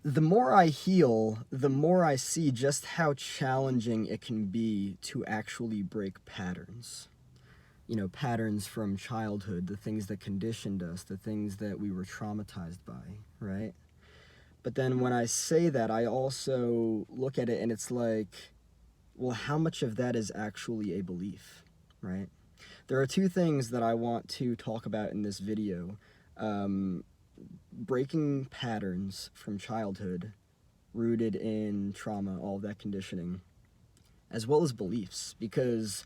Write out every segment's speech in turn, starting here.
The more I heal, the more I see just how challenging it can be to actually break patterns. You know, patterns from childhood, the things that conditioned us, the things that we were traumatized by, right? But then when I say that, I also look at it and it's like, well, how much of that is actually a belief, right? There are two things that I want to talk about in this video. Um, Breaking patterns from childhood rooted in trauma, all of that conditioning, as well as beliefs, because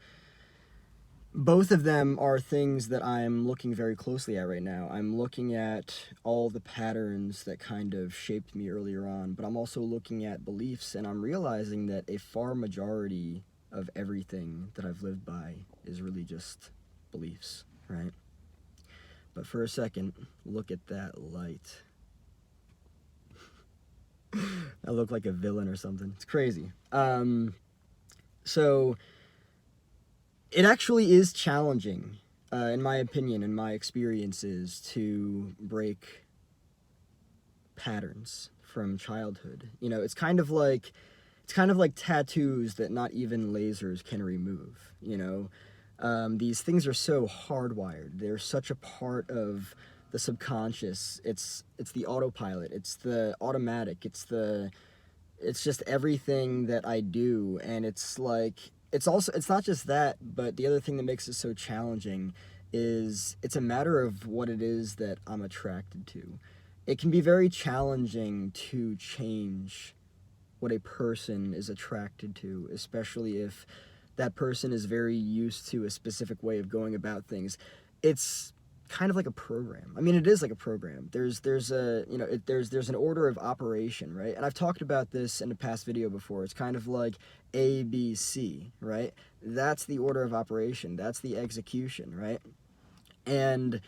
both of them are things that I'm looking very closely at right now. I'm looking at all the patterns that kind of shaped me earlier on, but I'm also looking at beliefs, and I'm realizing that a far majority of everything that I've lived by is really just beliefs, right? But for a second, look at that light. I look like a villain or something. It's crazy. So it actually is challenging, in my opinion, in my experiences, to break patterns from childhood. You know, it's kind of like tattoos that not even lasers can remove. You know, these things are so hardwired. They're such a part of the subconscious. It's the autopilot. It's the automatic. It's just everything that I do, and it's like it's not just that, but the other thing that makes it so challenging is it's a matter of what it is that I'm attracted to. It can be very challenging to change what a person is attracted to, especially if that person is very used to a specific way of going about things. It's kind of like a program. I mean, it is like a program. There's a you know there's an order of operation, right? And I've talked about this in a past video before. It's kind of like A, B, C, right? That's the order of operation. That's the execution, right? And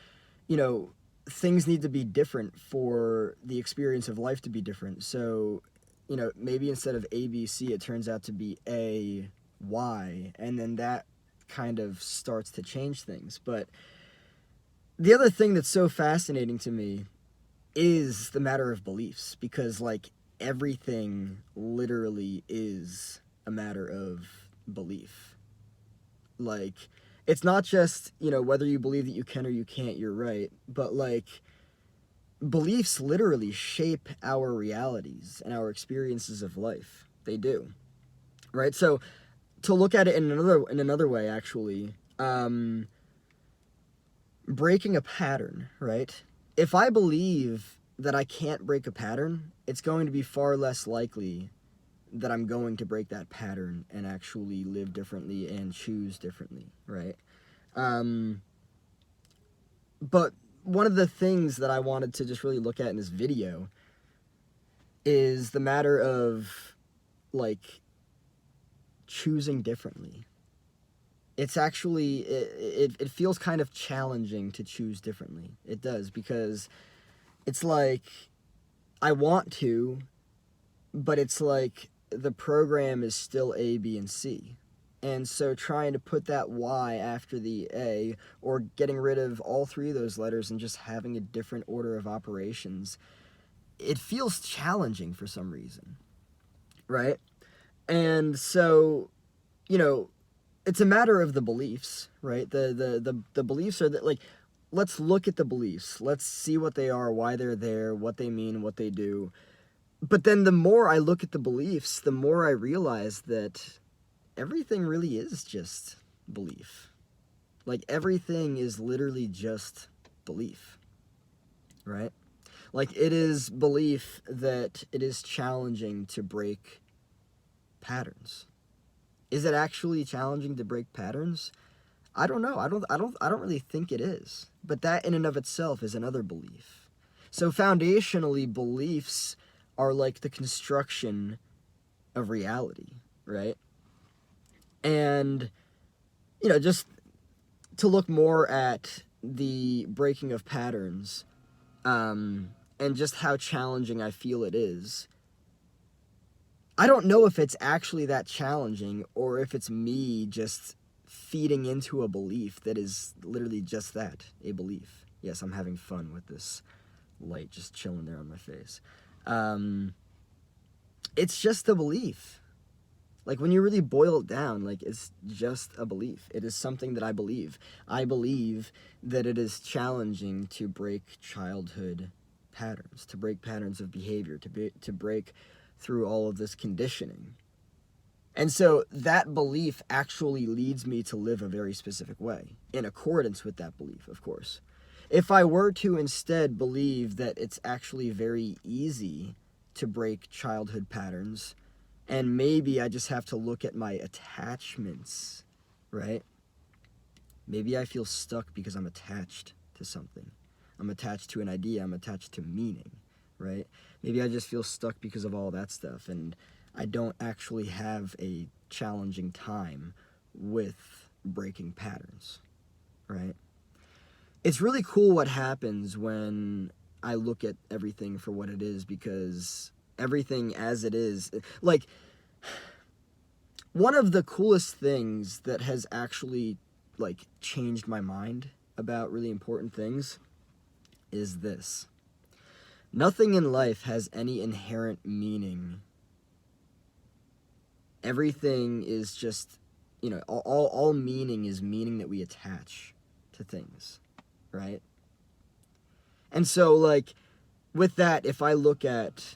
you know, things need to be different for the experience of life to be different. So, you know, maybe instead of ABC, it turns out to be A, Y, and then that kind of starts to change things. But the other thing that's so fascinating to me is the matter of beliefs, because, like, everything literally is a matter of belief. Like, it's not just, you know, whether you believe that you can or you can't, you're right, but, like, beliefs literally shape our realities and our experiences of life. They do, right? So to look at it in another way, actually, breaking a pattern, right? If I believe that I can't break a pattern, it's going to be far less likely that I'm going to break that pattern and actually live differently and choose differently, right? Um, but one of the things that I wanted to just really look at in this video is the matter of, like, choosing differently. It's actually, it feels kind of challenging to choose differently. It does, because it's like, I want to, but it's like the program is still A, B, and C. And so trying to put that Y after the A, or getting rid of all three of those letters and just having a different order of operations, it feels challenging for some reason, right? And so, you know, it's a matter of the beliefs, right? The beliefs are that, like, let's look at the beliefs. Let's see what they are, why they're there, what they mean, what they do. But then the more I look at the beliefs, the more I realize that everything really is just belief. Like, everything is literally just belief, right? Like, it is belief that it is challenging to break patterns. Is it actually challenging to break patterns? I don't know. I don't really think it is. But that in and of itself is another belief. So foundationally, beliefs are like the construction of reality, right? And, you know, just to look more at the breaking of patterns, and just how challenging I feel it is. I don't know if it's actually that challenging, or if it's me just feeding into a belief that is literally just that, a belief. Yes, I'm having fun with this light just chilling there on my face. It's just a belief. Like, when you really boil it down, like, it's just a belief. It is something that I believe. I believe that it is challenging to break childhood patterns, to break patterns of behavior, to break through all of this conditioning. And so that belief actually leads me to live a very specific way, in accordance with that belief, of course. If I were to instead believe that it's actually very easy to break childhood patterns, and maybe I just have to look at my attachments, right? Maybe I feel stuck because I'm attached to something. I'm attached to an idea. I'm attached to meaning, right? Maybe I just feel stuck because of all that stuff, and I don't actually have a challenging time with breaking patterns, right? It's really cool what happens when I look at everything for what it is, because everything as it is, like, one of the coolest things that has actually, like, changed my mind about really important things is this. Nothing in life has any inherent meaning. Everything is just, all meaning is meaning that we attach to things, right? And so, like, with that, if I look at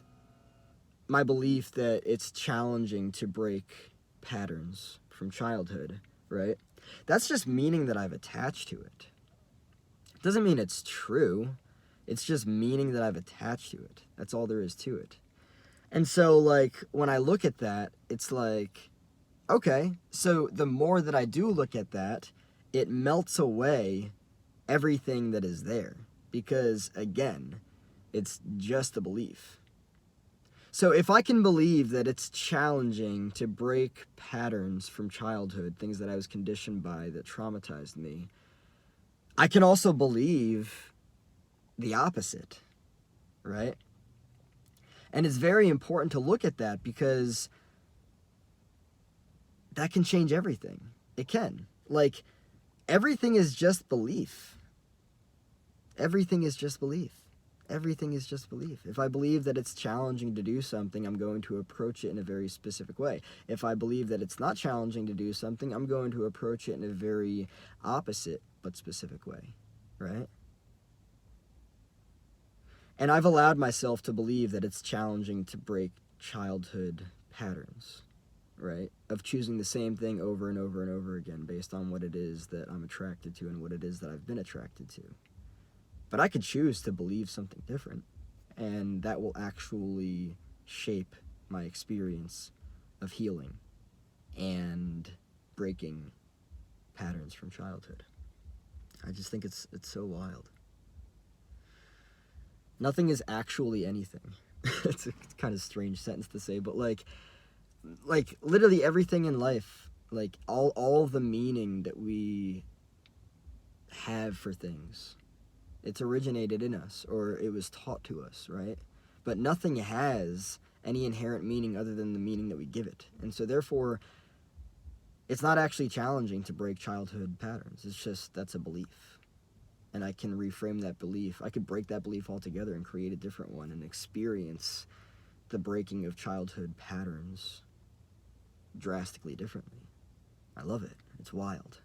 my belief that it's challenging to break patterns from childhood, right? That's just meaning that I've attached to it. It doesn't mean it's true. It's just meaning that I've attached to it. That's all there is to it. And so, like, when I look at that, it's like, okay, so the more that I do look at that, it melts away everything that is there. Because, again, it's just a belief. So if I can believe that it's challenging to break patterns from childhood, things that I was conditioned by that traumatized me, I can also believe the opposite, right? And it's very important to look at that, because that can change everything. It can. Like, everything is just belief. Everything is just belief. Everything is just belief. If I believe that it's challenging to do something, I'm going to approach it in a very specific way. If I believe that it's not challenging to do something, I'm going to approach it in a very opposite but specific way, right? And I've allowed myself to believe that it's challenging to break childhood patterns, right? Of choosing the same thing over and over and over again based on what it is that I'm attracted to and what it is that I've been attracted to. But I could choose to believe something different, and that will actually shape my experience of healing and breaking patterns from childhood. I just think it's so wild. Nothing is actually anything. It's a kind of strange sentence to say, but like literally everything in life, like all the meaning that we have for things, it's originated in us, or it was taught to us, right? But nothing has any inherent meaning other than the meaning that we give it. And so therefore, it's not actually challenging to break childhood patterns. It's just, that's a belief. And I can reframe that belief. I could break that belief altogether and create a different one and experience the breaking of childhood patterns drastically differently. I love it. It's wild.